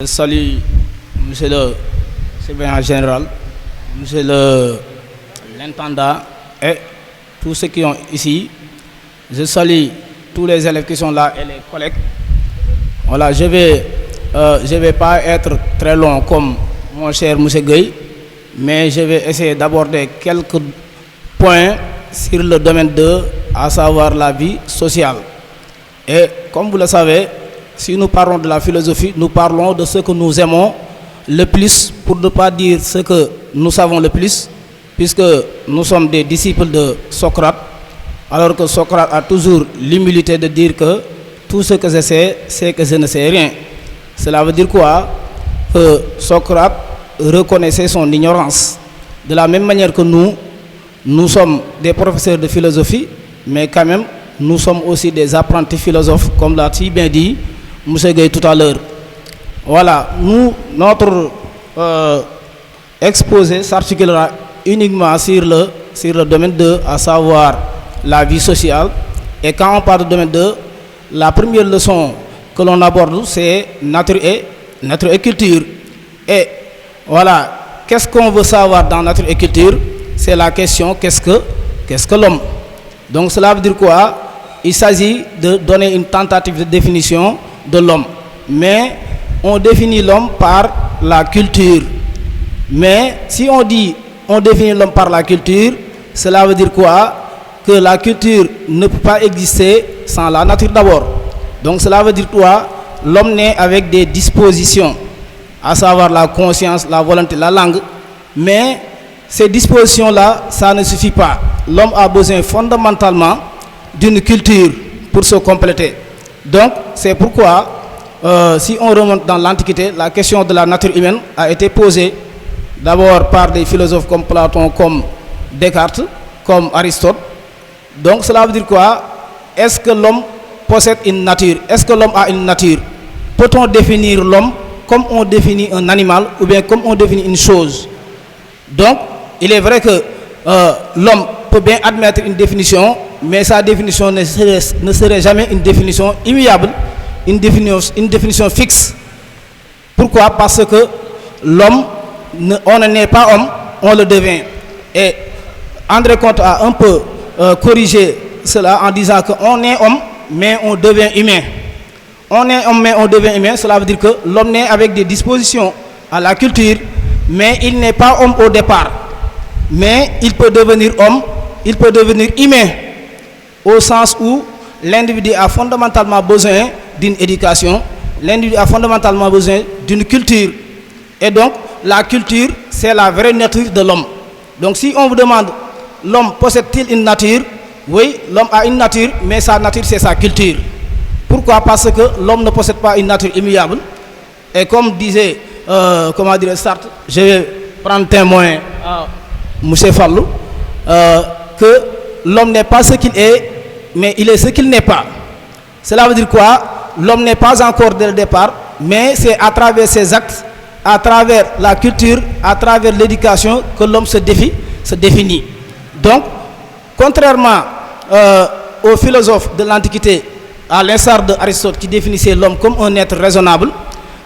Je salue Monsieur le surveillant général, Monsieur l'intendant et tous ceux qui sont ici. Je salue tous les élèves qui sont là et les collègues. Voilà, je vais pas être très long comme mon cher Monsieur Gueye, mais je vais essayer d'aborder quelques points sur le domaine 2, à savoir la vie sociale. Et comme vous le savez, si nous parlons de la philosophie, nous parlons de ce que nous aimons le plus, pour ne pas dire ce que nous savons le plus, puisque nous sommes des disciples de Socrate, alors que Socrate a toujours l'humilité de dire que tout ce que je sais, c'est que je ne sais rien. Cela veut dire quoi? Que Socrate reconnaissait son ignorance. De la même manière que nous sommes des professeurs de philosophie, mais quand même, nous sommes aussi des apprentis philosophes, comme l'a si bien dit M. Gueye tout à l'heure. Voilà, notre exposé s'articulera uniquement sur le domaine 2, à savoir la vie sociale. Et quand on parle de domaine 2, la première leçon que l'on aborde, c'est nature et culture. Et voilà, qu'est-ce qu'on veut savoir dans nature et culture? C'est la question, qu'est-ce que l'homme? Donc cela veut dire quoi? Il s'agit de donner une tentative de définition de l'homme. Mais on définit l'homme par la culture. Mais si on dit on définit l'homme par la culture, cela veut dire quoi? Que la culture ne peut pas exister sans la nature d'abord. Donc cela veut dire quoi? L'homme naît avec des dispositions, à savoir la conscience, la volonté, la langue. Mais ces dispositions-là, ça ne suffit pas. L'homme a besoin fondamentalement d'une culture pour se compléter. Donc, c'est pourquoi, si on remonte dans l'Antiquité, la question de la nature humaine a été posée d'abord par des philosophes comme Platon, comme Descartes, comme Aristote. Donc, cela veut dire quoi? Est-ce que l'homme possède une nature? Est-ce que l'homme a une nature? Peut-on définir l'homme comme on définit un animal ou bien comme on définit une chose? Donc, il est vrai que l'homme peut bien admettre une définition, mais sa définition ne serait jamais une définition immuable, une définition fixe. Pourquoi? Parce que l'homme, on ne naît pas homme, on le devient. Et André Comte a un peu corrigé cela en disant qu'on est homme, mais on devient humain. On est homme, mais on devient humain, cela veut dire que l'homme naît avec des dispositions à la culture, mais il n'est pas homme au départ. Mais il peut devenir homme, il peut devenir humain, au sens où l'individu a fondamentalement besoin d'une éducation, l'individu a fondamentalement besoin d'une culture. Et donc, la culture, c'est la vraie nature de l'homme. Donc, si on vous demande, l'homme possède-t-il une nature? Oui, l'homme a une nature, mais sa nature, c'est sa culture. Pourquoi? Parce que l'homme ne possède pas une nature immuable. Et comme disait, Sartre, je vais prendre témoin à M. Fallou, que l'homme n'est pas ce qu'il est, mais il est ce qu'il n'est pas. Cela veut dire quoi? L'homme n'est pas encore dès le départ, mais c'est à travers ses actes, à travers la culture, à travers l'éducation que l'homme se définit. Donc, contrairement aux philosophes de l'Antiquité, à l'instar d'Aristote qui définissait l'homme comme un être raisonnable,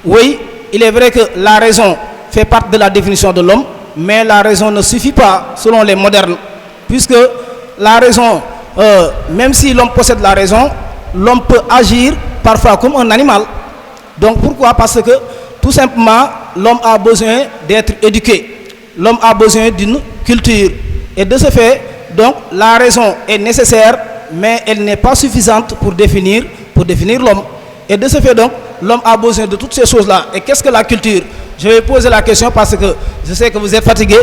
oui, il est vrai que la raison fait partie de la définition de l'homme, mais la raison ne suffit pas selon les modernes, puisque la raison, même si l'homme possède la raison, l'homme peut agir parfois comme un animal. Donc pourquoi? Parce que tout simplement, l'homme a besoin d'être éduqué, l'homme a besoin d'une culture. Et de ce fait, donc la raison est nécessaire, mais elle n'est pas suffisante pour définir l'homme. Et de ce fait, donc, l'homme a besoin de toutes ces choses-là. Et qu'est-ce que la culture? Je vais poser la question parce que je sais que vous êtes fatigué,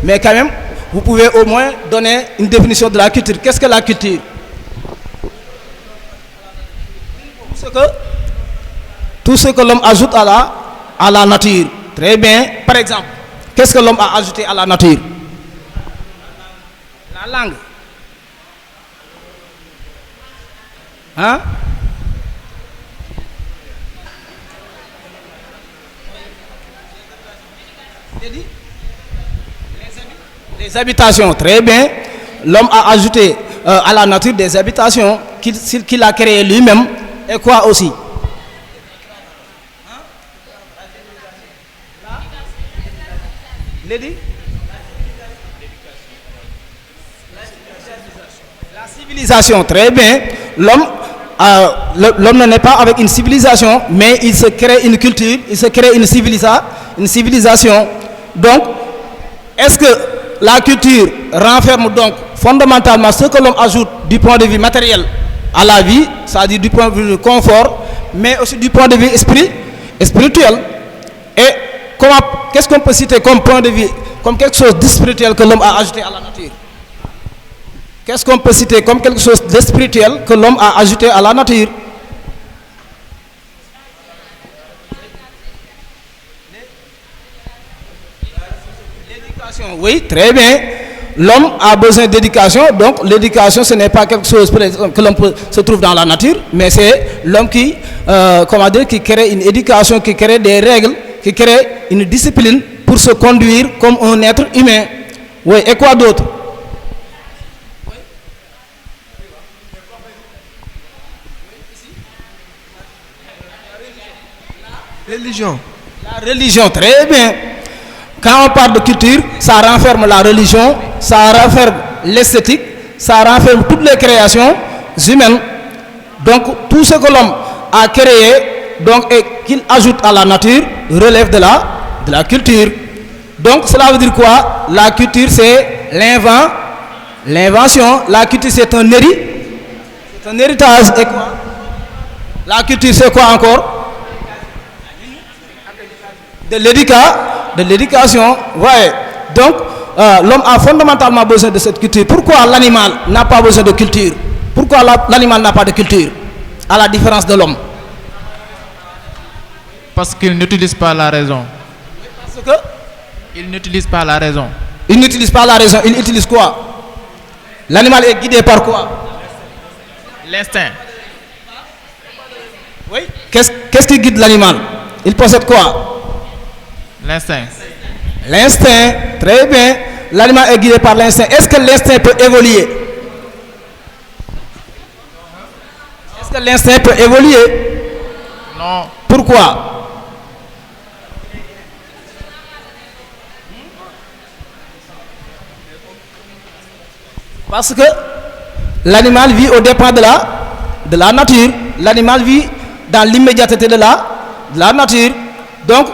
mais quand même, vous pouvez au moins donner une définition de la culture. Qu'est-ce que la culture? Tout ce que l'homme ajoute à la nature. Très bien. Par exemple, qu'est-ce que l'homme a ajouté à la nature? La langue. Hein? Les habitations, très bien. L'homme a ajouté à la nature des habitations qu'il a créées lui-même. Et quoi aussi? L'édi- La civilisation, très bien. L'homme n'est pas avec une civilisation, mais il se crée une culture, il se crée une civilisation. Donc, est-ce que la culture renferme donc fondamentalement ce que l'homme ajoute du point de vue matériel à la vie, c'est-à-dire du point de vue confort, mais aussi du point de vue spirituel. Et qu'est-ce qu'on peut citer comme point de vue, comme quelque chose de spirituel que l'homme a ajouté à la nature? Qu'est-ce qu'on peut citer comme quelque chose de spirituel que l'homme a ajouté à la nature? L'éducation, oui, très bien. L'homme a besoin d'éducation, donc l'éducation ce n'est pas quelque chose que l'homme se trouve dans la nature, mais c'est l'homme qui, qui crée une éducation, qui crée des règles, qui crée une discipline pour se conduire comme un être humain. Oui, et quoi d'autre? Religion. La religion, très bien. Quand on parle de culture, ça renferme la religion, ça renferme l'esthétique, ça renferme toutes les créations humaines. Donc tout ce que l'homme a créé, donc, et qu'il ajoute à la nature, relève de la culture. Donc cela veut dire quoi? La culture c'est l'invention. La culture c'est un héritage. Et quoi? La culture c'est quoi encore? De l'éducation, ouais. Donc, l'homme a fondamentalement besoin de cette culture. Pourquoi l'animal n'a pas besoin de culture? Pourquoi l'animal n'a pas de culture, à la différence de l'homme? Parce qu'il n'utilise pas la raison. Parce que il n'utilise pas la raison. Il n'utilise pas la raison. Il utilise quoi? L'animal est guidé par quoi? L'instinct. Oui. Qu'est-ce qui guide l'animal? Il possède quoi? L'instinct. L'instinct, très bien. L'animal est guidé par l'instinct. Est-ce que l'instinct peut évoluer? Est-ce que l'instinct peut évoluer? Non. Pourquoi? Parce que l'animal vit au dépend de la nature. L'animal vit dans l'immédiateté de la nature. Donc,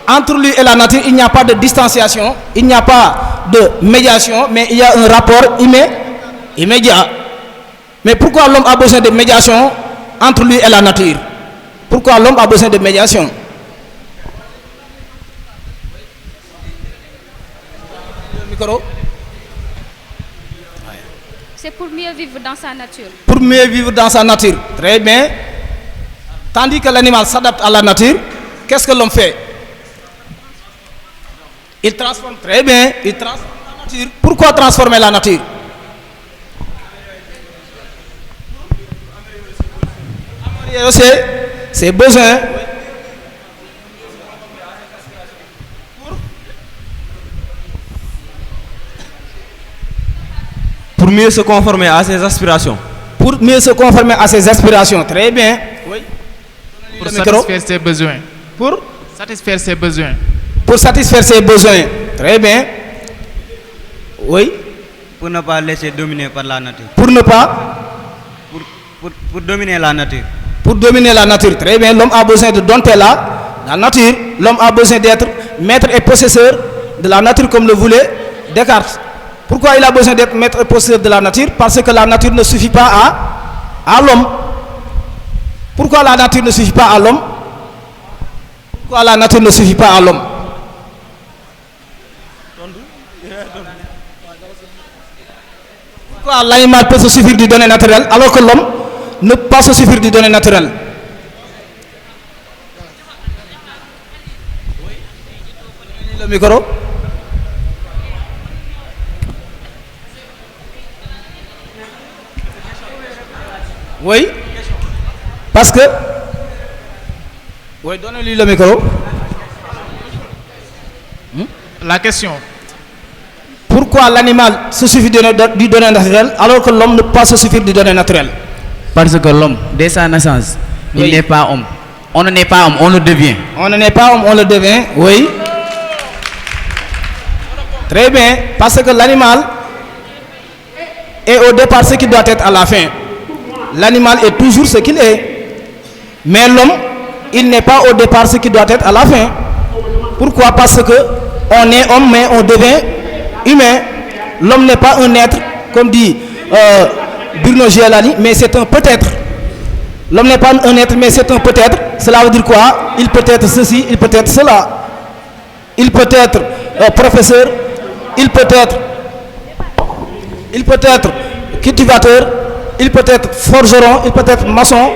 entre lui et la nature, il n'y a pas de distanciation, il n'y a pas de médiation, mais il y a un rapport immédiat. Mais pourquoi l'homme a besoin de médiation entre lui et la nature? Pourquoi l'homme a besoin de médiation? Le micro. C'est pour mieux vivre dans sa nature. Pour mieux vivre dans sa nature, très bien. Tandis que l'animal s'adapte à la nature, qu'est-ce que l'homme fait? Il transforme, très bien, il transforme la nature. Pourquoi transformer la nature? Améliorer ses besoins. Pour mieux se conformer à ses aspirations. Pour mieux se conformer à ses aspirations, très bien. Oui. Pour satisfaire ses besoins. Pour satisfaire ses besoins. Pour satisfaire ses besoins. Très bien. Oui. Pour ne pas laisser dominer par la nature. Pour ne pas. Pour dominer la nature. Pour dominer la nature. Très bien. L'homme a besoin de dompter la nature. L'homme a besoin d'être maître et possesseur de la nature comme le voulait Descartes. Pourquoi il a besoin d'être maître et possesseur de la nature? Parce que la nature ne suffit pas à l'homme. Pourquoi la nature ne suffit pas à l'homme? Pourquoi la nature ne suffit pas à l'homme? Pourquoi l'animal peut se suffire du donné naturel alors que l'homme ne peut pas se suffire du donné naturel? Le micro. Oui. Parce que. Oui, donnez-lui le micro. La question. Pourquoi l'animal se suffit du donné naturel alors que l'homme ne peut pas se suffire du donné naturel? Parce que l'homme, dès sa naissance, Oui. il n'est pas homme. On ne n'est pas homme, on le devient. On ne n'est pas homme, on le devient. Oui. Très bien, parce que l'animal est au départ ce qu'il doit être à la fin. L'animal est toujours ce qu'il est. Mais l'homme, il n'est pas au départ ce qu'il doit être à la fin. Pourquoi? Parce que on est homme, mais on devient humain. L'homme n'est pas un être, comme dit Bruno Gialani, mais c'est un peut-être. L'homme n'est pas un être, mais c'est un peut-être. Cela veut dire quoi? Il peut être ceci, il peut être cela. Il peut être professeur, il peut être cultivateur, il peut être forgeron, il peut être maçon,